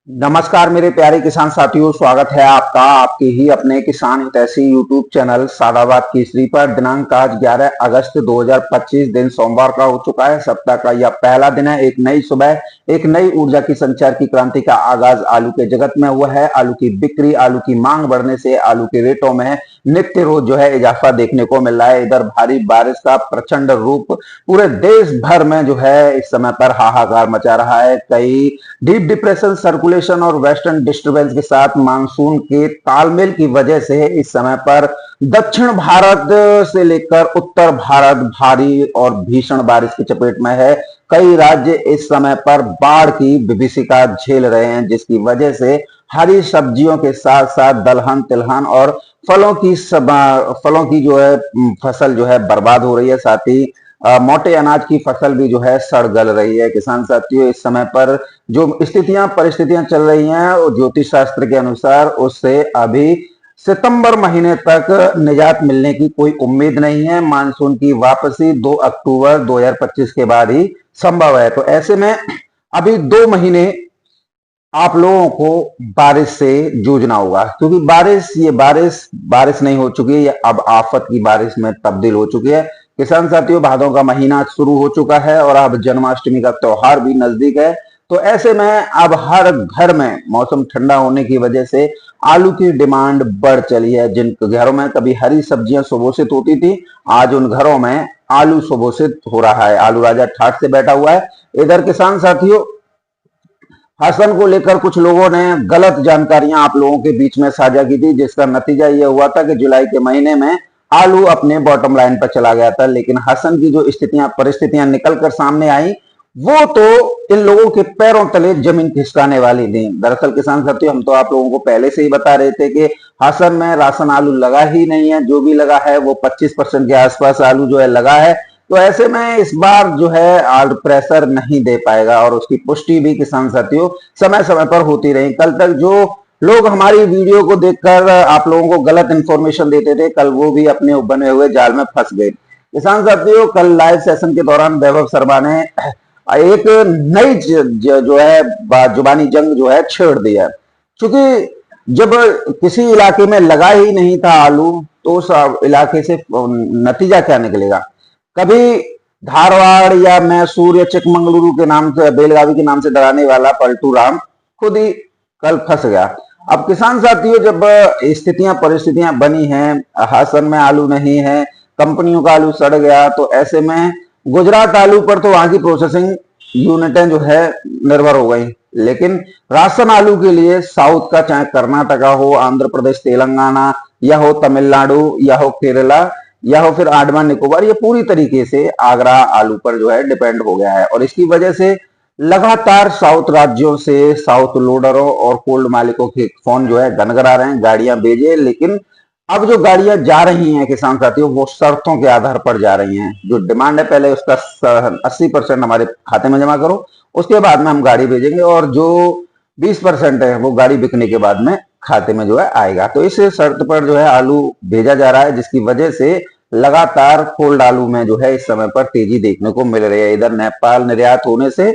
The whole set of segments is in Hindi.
नमस्कार मेरे प्यारे किसान साथियों, स्वागत है आपका आपके ही अपने किसान हितैषी यूट्यूब चैनल सादाबाद केसरी पर। दिनांक आज 11 अगस्त 2025 दिन सोमवार का हो चुका है। सप्ताह का यह पहला दिन है। एक नई सुबह, एक नई ऊर्जा की संचार की क्रांति का आगाज आलू के जगत में हुआ है। आलू की बिक्री, आलू की मांग बढ़ने से आलू के रेटों में नित्य रोज जो है इजाफा देखने को मिल रहा है। इधर भारी बारिश का प्रचंड रूप पूरे देश भर में जो है इस समय पर हाहाकार मचा रहा है। कई डीप डिप्रेशन, सर्कुलेशन और वेस्टर्न डिस्टर्बेंस के साथ मानसून के तालमेल की वजह से इस समय पर दक्षिण भारत से लेकर उत्तर भारत भारी और भीषण बारिश की चपेट में है। कई राज्य इस समय पर बाढ़ की विभीषिका झेल रहे हैं, जिसकी वजह से हरी सब्जियों के साथ साथ दलहन, तिलहन और फलों की जो है फसल जो है बर्बाद हो रही है। साथ ही मोटे अनाज की फसल भी जो है सड़ गल रही है। किसान साथियों, इस समय पर जो परिस्थितियां चल रही हैं वो ज्योतिष शास्त्र के अनुसार उससे अभी सितंबर महीने तक निजात मिलने की कोई उम्मीद नहीं है। मानसून की वापसी 2 अक्टूबर 2025 के बाद ही संभव है। तो ऐसे में अभी 2 महीने आप लोगों को बारिश से जूझना होगा, क्योंकि बारिश नहीं हो चुकी है, अब आफत की बारिश में तब्दील हो चुकी है। किसान साथियों, भादों का महीना शुरू हो चुका है और अब जन्माष्टमी का त्योहार भी नजदीक है। तो ऐसे में अब हर घर में मौसम ठंडा होने की वजह से आलू की डिमांड बढ़ चली है। जिन घरों में कभी हरी सब्जियां सुबोसित होती थी, आज उन घरों में आलू सुबोसित हो रहा है। आलू राजा ठाट से बैठा हुआ है। इधर किसान साथियों, हसन को लेकर कुछ लोगों ने गलत जानकारियां आप लोगों के बीच में साझा की थी, जिसका नतीजा यह हुआ था कि जुलाई के महीने में आलू अपने बॉटम लाइन पर चला गया था। लेकिन हसन की जो परिस्थितियां निकलकर सामने आई, वो तो इन लोगों के पैरों तले जमीन खिसकाने वाली थी। दरअसल किसान साथियों, हम तो आप लोगों को पहले से ही बता रहे थे कि हसन में राशन आलू लगा ही नहीं है। जो भी लगा है वो 25% के आसपास आलू जो है लगा है। तो ऐसे में इस बार जो है आल प्रेशर नहीं दे पाएगा और उसकी पुष्टि भी किसान साथियों समय समय पर होती रही। कल तक जो लोग हमारी वीडियो को देखकर आप लोगों को गलत इंफॉर्मेशन देते थे, कल वो भी अपने बने हुए जाल में फंस गए। किसान साथियों, कल लाइव सेशन के दौरान वैभव शर्मा ने एक नई जो है जुबानी जंग जो है छेड़ दिया। क्योंकि जब किसी इलाके में लगा ही नहीं था आलू, तो उस इलाके से नतीजा क्या निकलेगा। कभी धारवाड़ या मैसूर या चिकमंगलुरु के नाम से, बेलगावी के नाम से डराने वाला पलटू राम खुद ही कल फंस गया। अब किसान साथियों, जब परिस्थितियां बनी हैं, हासन में आलू नहीं है, कंपनियों का आलू सड़ गया, तो ऐसे में गुजरात आलू पर तो वहां की प्रोसेसिंग यूनिटें जो है निर्भर हो गई। लेकिन राशन आलू के लिए साउथ का, चाहे कर्नाटका हो, आंध्र प्रदेश, तेलंगाना या हो तमिलनाडु या हो केरला या हो फिर अंडमान निकोबार, ये पूरी तरीके से आगरा आलू पर जो है डिपेंड हो गया है। और इसकी वजह से लगातार साउथ राज्यों से साउथ लोडरों और कोल्ड मालिकों के फोन जो है गनगना रहे हैं, गाड़ियां भेजे। लेकिन अब जो गाड़ियां जा रही हैं किसान साथियों, वो शर्तों के आधार पर जा रही हैं। जो डिमांड है, पहले उसका 80% हमारे खाते में जमा करो, उसके बाद में हम गाड़ी भेजेंगे, और जो 20% है वो गाड़ी बिकने के बाद में खाते में जो है आएगा। तो इस शर्त पर जो है आलू भेजा जा रहा है, जिसकी वजह से लगातार कोल्ड आलू में जो है इस समय पर तेजी देखने को मिल रही है। इधर नेपाल निर्यात होने से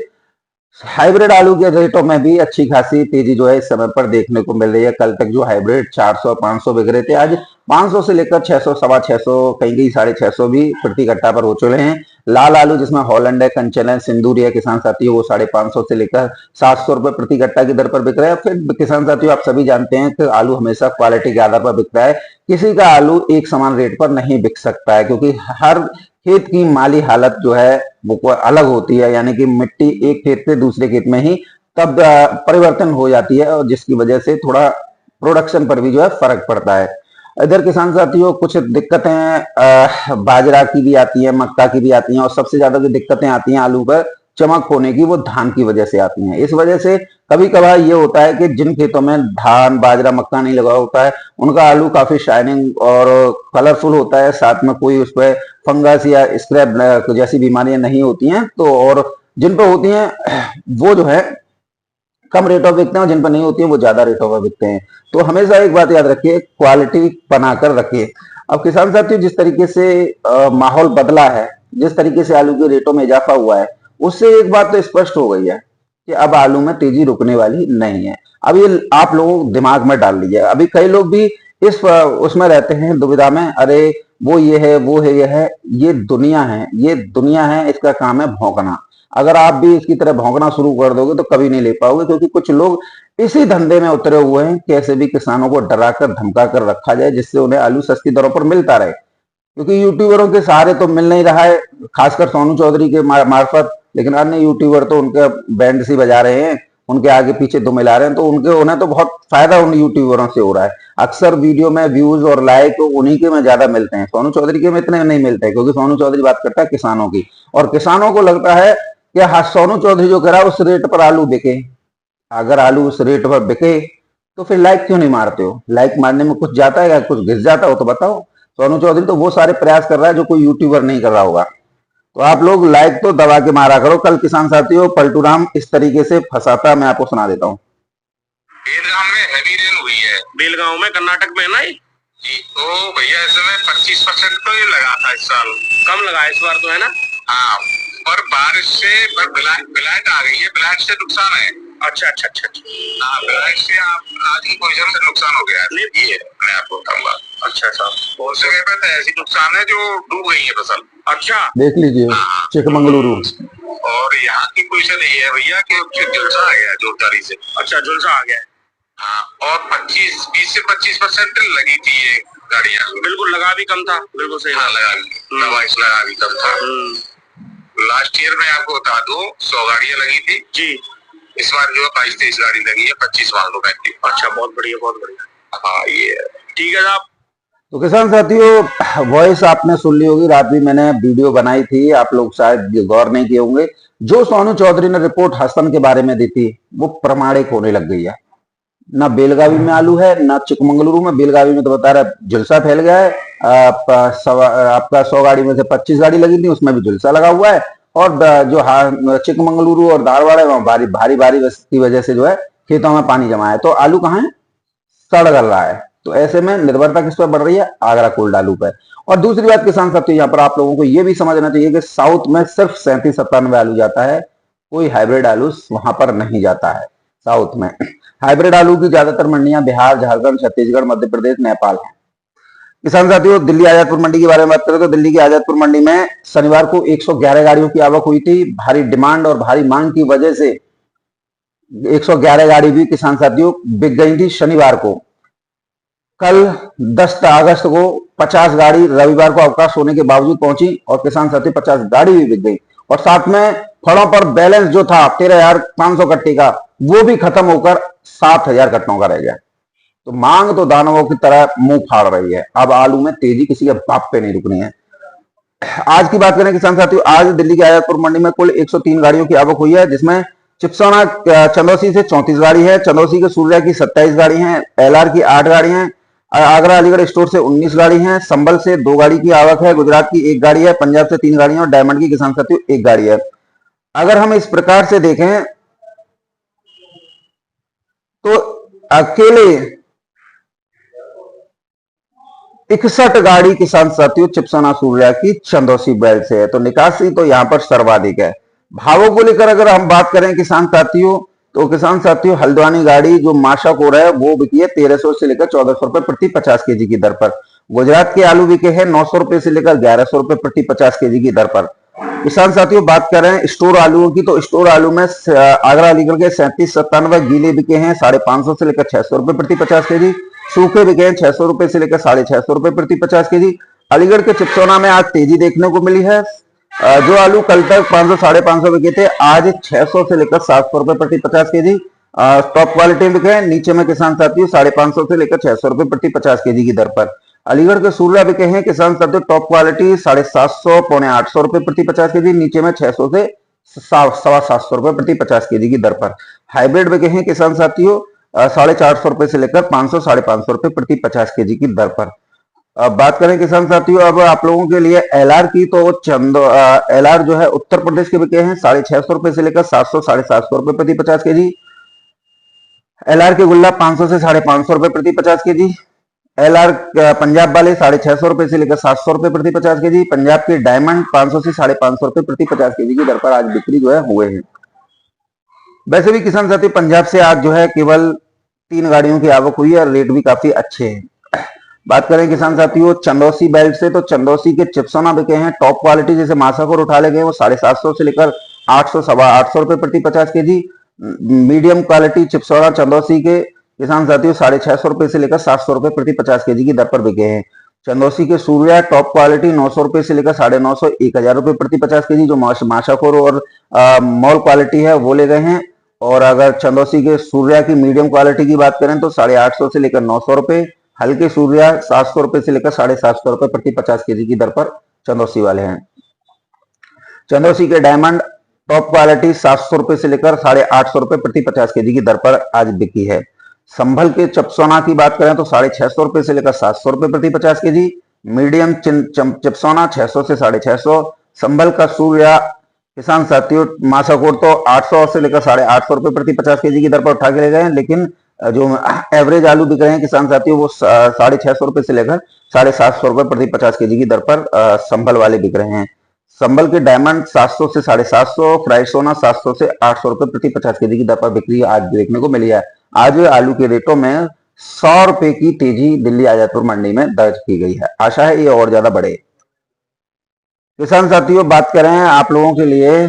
हाइब्रिड आलू के रेटों में भी अच्छी खासी तेजी जो है इस समय पर देखने को मिल रही है। कल तक जो हाइब्रिड 400 500 बिक रहे थे, आज 500 से लेकर 600, 650, कहीं कहीं 650 भी प्रति कट्टा पर हो चुके हैं। लाल आलू जिसमें हॉलैंड है, कंचन है, सिंदूरी है, किसान साथियों, वो 550 से लेकर 700 रुपए प्रति कट्टा की दर पर बिक रहा है। फिर किसान साथियों, आप सभी जानते हैं कि आलू हमेशा क्वालिटी के आधार पर बिकता है। किसी का आलू एक समान रेट पर नहीं बिक सकता है, क्योंकि हर खेत की माली हालत जो है वो अलग होती है। यानी कि मिट्टी एक खेत से दूसरे खेत में ही तब परिवर्तन हो जाती है, और जिसकी वजह से थोड़ा प्रोडक्शन पर भी जो है फर्क पड़ता है। इधर किसान साथियों, कुछ दिक्कतें बाजरा की भी आती है, मक्का की भी आती हैं, और सबसे ज्यादा जो दिक्कतें आती हैं आलू पर चमक होने की, वो धान की वजह से आती हैं। इस वजह से कभी कभार ये होता है कि जिन खेतों में धान, बाजरा, मक्का नहीं लगा होता है, उनका आलू काफी शाइनिंग और कलरफुल होता है। साथ में कोई उस पर फंगस या स्क्रैप जैसी बीमारियां नहीं होती हैं। तो और जिन पर होती हैं वो जो है कम रेट ऑफ बिकते हैं, और जिन पर नहीं होती है वो ज्यादा रेट ऑफ बिकते हैं। तो हमेशा एक बात याद रखिए, क्वालिटी बनाकर रखिए। अब किसान साथियों, जिस तरीके से माहौल बदला है, जिस तरीके से आलू के रेटों में इजाफा हुआ है, उससे एक बात तो स्पष्ट हो गई है कि अब आलू में तेजी रुकने वाली नहीं है। अब ये आप लोगों दिमाग में डाल लीजिए। अभी कई लोग भी इस उसमें रहते हैं दुविधा में, अरे वो ये है वो है ये है। ये दुनिया है, ये दुनिया है, इसका काम है भौंकना। अगर आप भी इसकी तरह भौंकना शुरू कर दोगे तो कभी नहीं ले पाओगे, क्योंकि कुछ लोग इसी धंधे में उतरे हुए हैं, कैसे भी किसानों को डरा कर धमका कर रखा जाए जिससे उन्हें आलू सस्ती दरों पर मिलता रहे। क्योंकि यूट्यूबरों के सहारे तो मिल नहीं रहा है, खासकर सोनू चौधरी के मार्फत, लेकिन अन्य यूट्यूबर तो उनके बैंड सी बजा रहे हैं, उनके आगे पीछे तो मिला रहे हैं, तो उन्हें तो बहुत फायदा उन यूट्यूबरों से हो रहा है। अक्सर वीडियो में व्यूज और लाइक उन्हीं के में ज्यादा मिलते हैं, सोनू चौधरी के में इतने नहीं मिलते, क्योंकि सोनू चौधरी बात करता है किसानों की, और किसानों को लगता है कि हाँ, सोनू चौधरी जो कह रहा है उस रेट पर आलू बिके। अगर आलू उस रेट पर बिके तो फिर लाइक क्यों नहीं मारते हो? लाइक मारने में कुछ जाता है या कुछ घिस जाता हो तो बताओ। सोनू चौधरी तो वो सारे प्रयास कर रहा है जो कोई यूट्यूबर नहीं कर रहा होगा। तो आप लोग लाइक तो दबा के मारा करो। कल किसान साथियों पलटू राम इस तरीके से फंसाता, मैं आपको सुना देता हूँ। बेलगांव में हैवी रेन हुई है। बेलगांव में कर्नाटक में ना जी, तो भैया इसमें 25% तो ये लगा था इस साल, कम लगा इस बार तो है ना। हाँ, पर बारिश से ब्लाइट आ गई है, ब्लाइट से नुकसान है। अच्छा अच्छा अच्छा हाँ, ब्लाइट से आप आज की पोजीशन से नुकसान हो गया है। ये मैं आपको बताऊंगा। अच्छा अच्छा, बहुत जगह पे तो ऐसी नुकसान है जो डूब गई है फसल। अच्छा, देख लीजिए चिकमंगलुरु। और यहाँ की पोजीशन ये है भैया कि झुलसा आ गया है जोरदारी से। अच्छा, झुलसा आ गया है। हाँ, और 20 से 25% लगी थी ये गाड़ियाँ। बिल्कुल, लगा भी कम था। बिल्कुल सही। हाँ, लगा भी कम था। लास्ट ईयर में आपको बता दूं 100 गाड़ियाँ लगी थी जी। इस बार जो है 22-23 गाड़ी लगी है, 25 मान लो 35। अच्छा, बहुत बढ़िया बहुत बढ़िया। हाँ, ये ठीक है साहब। तो किसान साथियों वॉइस आपने सुन ली होगी, रात भी मैंने वीडियो बनाई थी, आप लोग शायद गौर नहीं किए होंगे। जो सोनू चौधरी ने रिपोर्ट हसन के बारे में दी थी वो प्रमाणिक होने लग गई है। ना बेलगावी में आलू है, ना चिकमंगलुरु में। बेलगावी में तो बता रहा है झुलसा फैल गया है। आपका 100 गाड़ी में से 25 गाड़ी लगी थी, उसमें भी झुलसा लगा हुआ है। और जो चिकमंगलुरु और धारवाड़ है वहां भारी बारिश की वजह से जो है खेतों में पानी जमा है, तो आलू कहाँ है? सड़ गल रहा है। तो ऐसे में निर्भरता किस पर बढ़ रही है? आगरा कोल्ड आलू पर। और दूसरी बात किसान साथियों, यहाँ पर आप लोगों को यह भी समझना चाहिए कि साउथ में सिर्फ 37-97 आलू जाता है, कोई हाइब्रिड आलू वहां पर नहीं जाता है। साउथ में हाइब्रिड आलू की ज्यादातर मंडियां बिहार, झारखंड, छत्तीसगढ़, मध्य प्रदेश, नेपाल है। किसान साथियों दिल्ली आजादपुर मंडी के बारे में बात करें तो दिल्ली की आजादपुर मंडी में शनिवार को 111 गाड़ियों की आवक हुई थी। भारी डिमांड और भारी मांग की वजह से 111 गाड़ी भी किसान साथियों बिक गई थी शनिवार को। कल 10 अगस्त को 50 गाड़ी रविवार को अवकाश होने के बावजूद पहुंची और किसान साथी 50 गाड़ी भी बिक गई। और साथ में फलों पर बैलेंस जो था 13,500 कट्टे का, वो भी खत्म होकर 7,000 कट्टों का रह गया। तो मांग तो दानवों की तरह मुंह फाड़ रही है। अब आलू में तेजी किसी के बाप पे नहीं रुकनी है। आज की बात करें किसान साथियों, आज दिल्ली के आजादपुर मंडी में कुल 103 गाड़ियों की आवक हुई है, जिसमें चिपसौना चंदौसी से 34 गाड़ी है, चंदौसी के सूर्या की 27 गाड़ी है, एलआर की 8 गाड़ी है, आगरा अलीगढ़ स्टोर से 19 गाड़ी है, संभल से 2 गाड़ी की आवक है, गुजरात की 1 गाड़ी है, पंजाब से 3 गाड़ी है और डायमंड की किसान साथियों 1 गाड़ी है। अगर हम इस प्रकार से देखें तो अकेले 61 गाड़ी किसान साथियों चिपसौना सूर्या की चंदौसी बेल्ट से है। तो निकासी तो यहां पर सर्वाधिक है। भावों को लेकर अगर हम बात करें किसान साथियों, तो किसान साथियों हल्द्वानी गाड़ी जो माशा को है वो बिकी है 1300 से लेकर 1400 रुपए प्रति 50 केजी की दर पर। गुजरात के आलू बिके हैं 900 रुपए से लेकर 1100 रुपए प्रति 50 केजी की दर पर। किसान साथियों बात कर रहे हैं स्टोर आलूओं की, तो स्टोर आलू में आगरा अलीगढ़ के 37-97 गीले बिके हैं 550 से लेकर 600 रुपए प्रति 50 केजी। सूखे बिके हैं 600 रुपए से लेकर 650 रुपए प्रति 50 केजी। अलीगढ़ के चिपसौना में आज तेजी देखने को मिली है। जो आलू कल तक 500-550 बिके थे, आज 600 से लेकर 700 रुपए प्रति 50 केजी। टॉप क्वालिटी बिके हैं। नीचे में किसान साथियों 550 से लेकर 600 रुपए प्रति 50 केजी की दर पर। अलीगढ़ के सूर्या बिके हैं किसान साथियों टॉप क्वालिटी 750 पौने 800 रुपए प्रति 50 केजी, नीचे में 600 से 750 रुपए प्रति 50 केजी की दर पर। हाइब्रिड बिके हैं किसान साथियों 450 रुपए से लेकर 500-550 रुपए प्रति 50 केजी की दर पर। अब बात करें किसान साथियों अब आप लोगों के लिए एलआर की, तो एलआर जो है उत्तर प्रदेश के बिके हैं 650 रुपए से लेकर 700-750 रुपए प्रति 50 केजी। एलआर के गुल्ला 500 से 550 रुपए प्रति 50 केजी। एलआर पंजाब वाले 650 रुपए से लेकर 700 रुपए प्रति 50 केजी। पंजाब के डायमंड 500 से 550 रुपए प्रति 50 केजी की दर पर आज बिक्री जो है हुए हैं। वैसे भी किसान साथी पंजाब से आज जो है केवल 3 गाड़ियों की आवक हुई है और रेट भी काफी अच्छे हैं। बात करें किसान साथियों चंदौसी बेल्ट से, तो चंदौसी के चिप्सोना बिके हैं टॉप क्वालिटी, जैसे मासाकोर उठा ले गए वो 750 से लेकर 800 850 रुपए प्रति 50 kg। Medium quality Chipsona Chandausi के किसान साथियों 650 रुपए से लेकर 700 रुपए प्रति 50 kg की दर पर बिके हैं। चंदौसी के सूर्या टॉप क्वालिटी 900 रुपए से लेकर 950 1000 रुपए प्रति 50 kg, जो माशाकोर और मॉल क्वालिटी है वो ले गए हैं। और अगर चंदौसी के सूर्या की मीडियम क्वालिटी की बात करें तो 850 से लेकर 900 रुपए, हल्के सूर्या 700 रुपए से लेकर 750 रुपए प्रति 50 kg की दर पर चंदौसी वाले हैं। चंदौसी के डायमंड टॉप क्वालिटी 700 रुपए से लेकर 850 रुपए प्रति 50 kg की दर पर आज बिकी है। संभल के चपसोना की बात करें तो 650 रुपए से लेकर 700 रुपए प्रति 50 kg। मीडियम चपसोना 600 से 650। संभल का सूर्या किसान साथियों मासाकोर तो 800 से लेकर 850 रुपए प्रति 50 kg की दर पर उठा के ले गए हैं, लेकिन जो एवरेज आलू बिक रहे हैं किसान साथियों वो 650 रुपए से लेकर 750 रुपए प्रति 50 kg की दर पर संभल वाले बिक रहे हैं। संभल के डायमंड 700 से 750, फ्राई सोना 700 से 800 रुपए प्रति 50 kg की दर पर बिक्री आज देखने को मिली है। आज आलू के रेटों में 100 रुपए की तेजी दिल्ली आजादपुर मंडी में दर्ज की गई है। आशा है ये और ज्यादा बढ़े। किसान साथियों बात करें आप लोगों के लिए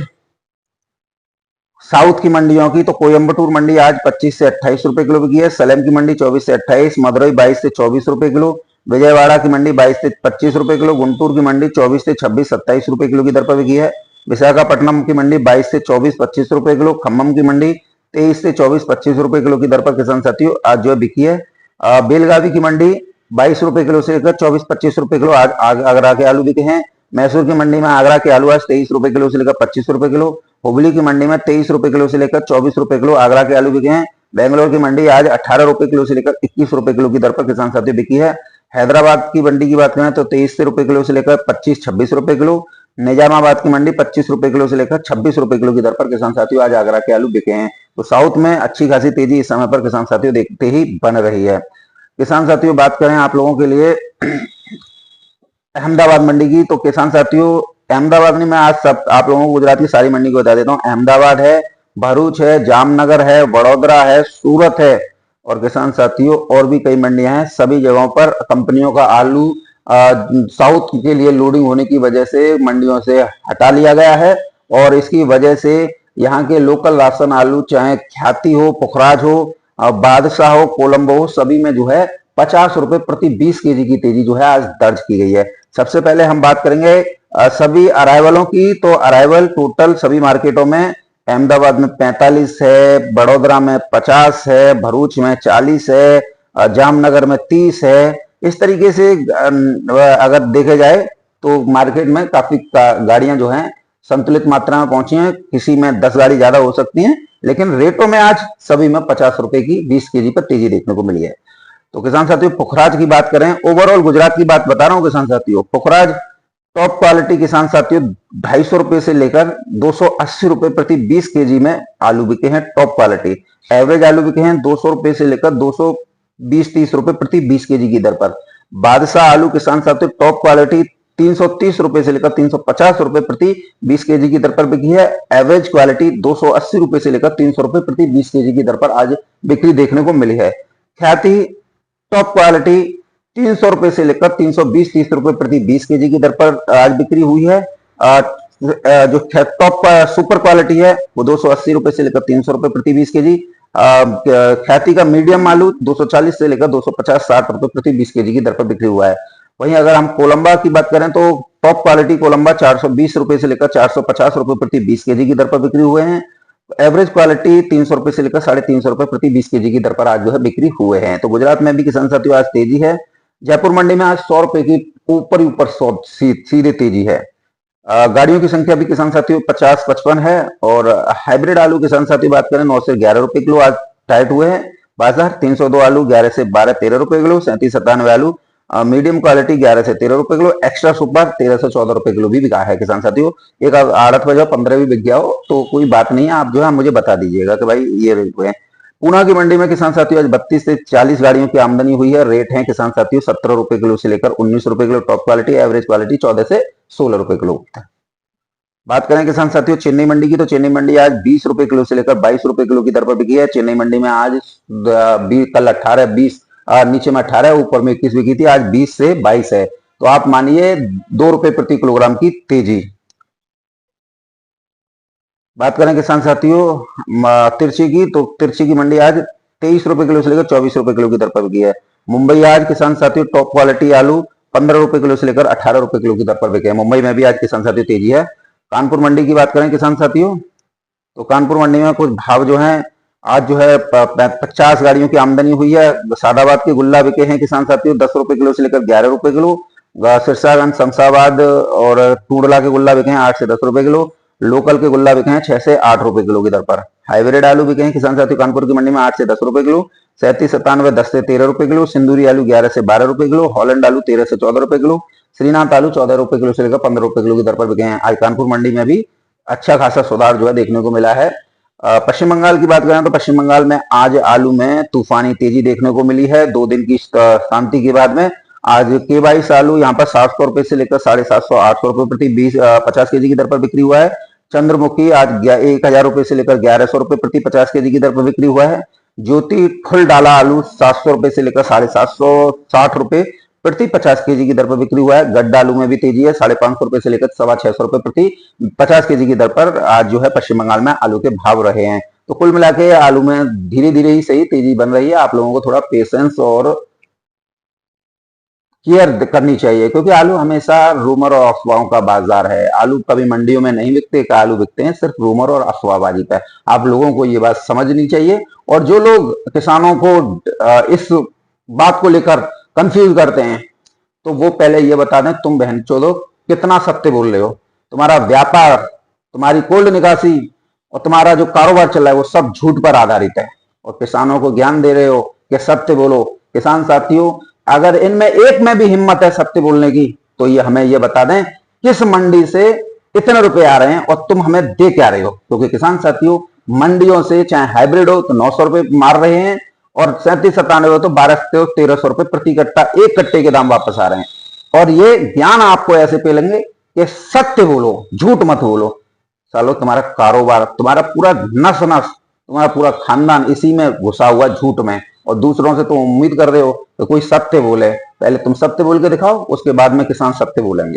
साउथ की मंडियों की, तो कोयम्बटूर मंडी आज 25 से 28 रुपए किलो बिकी है। सलेम की मंडी 24 से 28, मदुरई 22 से 24 रुपए किलो, विजयवाड़ा की मंडी 22 से 25 रुपए किलो, गुंटूर की मंडी 24 से 26 27 रुपए किलो की दर पर बिकी है। विशाखापट्टनम की मंडी 22 से 24 25 रुपए किलो, खम्मम की मंडी 23 से 24 25 रुपए किलो की दर पर किसान साथियों आज जो है बिकी है। बेलगावी की मंडी 22 रुपए किलो से लेकर 24 25 रुपए किलो आज आगरा के आलू बिके हैं। मैसूर की मंडी में आगरा के आलू आज 23 रुपए किलो से लेकर 25 रुपए किलो। हुबली की मंडी में 23 रुपए किलो से लेकर 24 रुपए किलो आगरा के आलू बिके हैं। बेंगलोर की मंडी आज 18 रुपए किलो से लेकर 21 रुपए किलो की दर पर किसान साथियों बिकी है। हैदराबाद की मंडी की बात करें तो 23 रुपए किलो से लेकर 25-26 रुपए किलो। निजामाबाद की मंडी 25 रुपए किलो से लेकर 26 रुपए किलो की दर पर किसान साथियों आज आगरा के आलू बिके हैं। तो साउथ में अच्छी खासी तेजी इस समय पर किसान साथियों देखते ही बन रही है। किसान साथियों बात करें आप लोगों के लिए अहमदाबाद मंडी की, तो किसान साथियों अहमदाबाद में मैं आज सब आप लोगों को गुजरात की सारी मंडी को बता देता हूँ। अहमदाबाद है, भरूच है, जामनगर है, वडोदरा है, सूरत है और किसान साथियों और भी कई मंडियां हैं। सभी जगहों पर कंपनियों का आलू साउथ के लिए लोडिंग होने की वजह से मंडियों से हटा लिया गया है और इसकी वजह से यहाँ के लोकल राशन आलू चाहे ख्याति हो, पुखराज हो, बादशाह हो, कोलंबो हो, सभी में जो है 50 रुपए प्रति 20 kg की तेजी जो है आज दर्ज की गई है। सबसे पहले हम बात करेंगे सभी अराइवलों की, तो अराइवल टोटल सभी मार्केटों में अहमदाबाद में 45 है, बड़ोदरा में 50 है, भरूच में 40 है, जामनगर में 30 है। इस तरीके से अगर देखे जाए तो मार्केट में काफी गाड़ियां जो हैं संतुलित मात्रा में पहुंची हैं। किसी में 10 गाड़ी ज्यादा हो सकती हैं, लेकिन रेटों में आज सभी में 50 रुपए की 20 kg पर तेजी देखने को मिली है। तो किसान साथियों पुखराज की बात करें, ओवरऑल गुजरात की बात बता रहा हूं किसान साथियों, पुखराज टॉप क्वालिटी किसान साथियों 250 रुपए से लेकर 280 रुपए प्रति 20 kg में आलू बिके हैं। टॉप क्वालिटी एवरेज आलू बिके हैं 200 रुपए से लेकर 220-30 रुपए प्रति 20 kg की दर पर। बादशाह आलू किसान साथियों टॉप क्वालिटी 330 रुपए से लेकर 350 रुपए प्रति 20 kg की दर पर बिकी है। एवरेज क्वालिटी 280 रुपए से लेकर 300 रुपए प्रति 20 kg की दर पर आज बिक्री देखने को मिली है। ख्याति टॉप क्वालिटी 300 रुपए से लेकर 320-30 रुपए प्रति 20 kg की दर पर आज बिक्री हुई है। जो टॉप सुपर क्वालिटी है वो 280 रुपए से लेकर 300 रुपए प्रति 20 kg। ख्याति का मीडियम आलू 240 से लेकर 250-60 रुपए प्रति 20 kg की दर पर बिक्री हुआ है। वहीं अगर हम कोलंबा की बात करें तो टॉप क्वालिटी कोलंबा 420 रुपए से लेकर 450 रुपए प्रति 20 kg की दर पर बिक्री हुए हैं। एवरेज क्वालिटी 300 रुपए से लेकर 350 रुपए प्रति 20 kg की दर पर आज जो है बिक्री हुए हैं। तो गुजरात में भी किसान साथियों आज तेजी है। जयपुर मंडी में आज 100 रुपए की ऊपर सीधे तेजी है। गाड़ियों की संख्या भी किसान साथियों 50-55 है और हाइब्रिड आलू किसान साथियों बात करें 9 से 11 रुपए किलो आज टाइट हुए हैं बाजार। 302 आलू 11 से 12-13 रुपए किलो। 37-97 आलू मीडियम क्वालिटी 11 से 13 रुपए किलो। एक्स्ट्रा सुपर 13 से 14 रुपए किलो भी बिका है किसान साथियों। एक आड़त पर 15 भी बिक गया हो तो कोई बात नहीं है, आप जो है मुझे बता दीजिएगा कि भाई ये रेट है। पूना की मंडी में किसान साथियों आज 32 से 40 गाड़ियों की आमदनी हुई है। रेट है किसान साथियों 17 रुपए किलो से लेकर 19 रुपए kilo top quality. Average quality 14 से 16 रुपए किलो। बात करें किसान साथियों चेन्नई मंडी की, तो चेन्नई मंडी आज 20 रुपए किलो से लेकर 22 रुपए किलो की दर पर बिकी है। चेन्नई मंडी में आज कल 18-20 नीचे में 18 ऊपर में 21 बिकी थी, आज 20 से 22 है। तो आप मानिए 2 रुपए प्रति किलोग्राम की तेजी। बात करें किसान साथियों तिरछी की, तो तिरछी की मंडी आज 23 रुपए किलो से लेकर 24 रुपए किलो की दर पर बिकी है। मुंबई आज किसान साथियों टॉप क्वालिटी आलू 15 रुपए किलो से लेकर 18 रुपए किलो की दर पर बिके हैं। मुंबई में भी आज किसान साथियों तेजी है। कानपुर मंडी की बात करें किसान साथियों, तो कानपुर मंडी में कुछ भाव जो है आज जो है 50 गाड़ियों की आमदनी हुई है। सादाबाद के गुल्ला बिके हैं किसान साथियों 10 रुपए किलो से लेकर 11 रुपए किलो। सिरसागंज शमशाबाद और टूडला के गुल्ला बिके हैं 8 से 10 रुपए किलो। लोकल के गुल्ला बिके हैं 6 से 8 रुपए किलो की दर पर। हाइब्रिड आलू बिके हैं किसान साथियों कानपुर की मंडी में 8 से 10 रुपए किलो। 3797 10 से 13 रुपए किलो। सिंदूरी आलू 11 से 12 रुपए किलो। हॉलैंड आलू 13 से 14 रुपए किलो। श्रीनाथ आलू 14 रुपए किलो से लेकर 15 रुपए किलो की दर पर बिके हैं। आज कानपुर मंडी में भी अच्छा खासा सुधार जो है देखने को मिला है। पश्चिम बंगाल की बात करें तो पश्चिम बंगाल में आज आलू में तूफानी तेजी देखने को मिली है 2 दिन की शांति के बाद में। आज के 22 आलू यहाँ पर 700 रुपए से लेकर 750 800 रुपए प्रति 50 केजी की दर पर बिक्री हुआ है। चंद्रमुखी आज 1000 रुपए से लेकर 1100 रुपए प्रति 50 केजी की दर पर बिक्री हुआ है। ज्योति फुल डाला आलू 700 रुपए से लेकर 750 रुपए प्रति 50 केजी की दर पर बिक्री हुआ है। गड्ढा आलू में भी तेजी है 550 रुपए से लेकर 650 रुपए प्रति 50 केजी की दर पर आज जो है पश्चिम बंगाल में आलू के भाव रहे हैं। तो कुल मिला के आलू में धीरे धीरे ही सही तेजी बन रही है। आप लोगों को थोड़ा पेशेंस और केयर करनी चाहिए, क्योंकि आलू हमेशा रूमर और अफवाहों का बाजार है। आलू कभी मंडियों में नहीं बिकते, आलू बिकते हैं सिर्फ रूमर और अफवाहबाजी पर। आप लोगों को ये बात समझनी चाहिए। और जो लोग किसानों को इस बात को लेकर कंफ्यूज करते हैं, तो वो पहले ये बता दें तुम बहन चोदो कितना सत्य बोल रहे हो। तुम्हारा व्यापार, तुम्हारी कोल्ड निकासी और तुम्हारा जो कारोबार चल रहा है वो सब झूठ पर आधारित है। और किसानों को ज्ञान दे रहे हो कि सत्य बोलो। किसान साथियों, अगर इनमें एक में भी हिम्मत है सत्य बोलने की, तो ये हमें ये बता दें किस मंडी से इतने रुपए आ रहे हैं और तुम हमें दे क्या रहे हो। क्योंकि किसान साथियों, मंडियों से चाहे हाइब्रिड हो तो 900 रुपए मार रहे हैं और 3797 हो तो 1200-1300 रुपए प्रति कट्टा, एक कट्टे के दाम वापस आ रहे हैं। और ये ज्ञान आपको ऐसे पेलेंगे कि सत्य बोलो, झूठ मत बोलो। चलो, तुम्हारा कारोबार, तुम्हारा पूरा नस नस, तुम्हारा पूरा खानदान इसी में घुसा हुआ झूठ में, और दूसरों से तुम उम्मीद कर रहे हो तो कोई सत्य बोले। पहले तुम सत्य बोल के दिखाओ, उसके बाद में किसान सत्य बोलेंगे।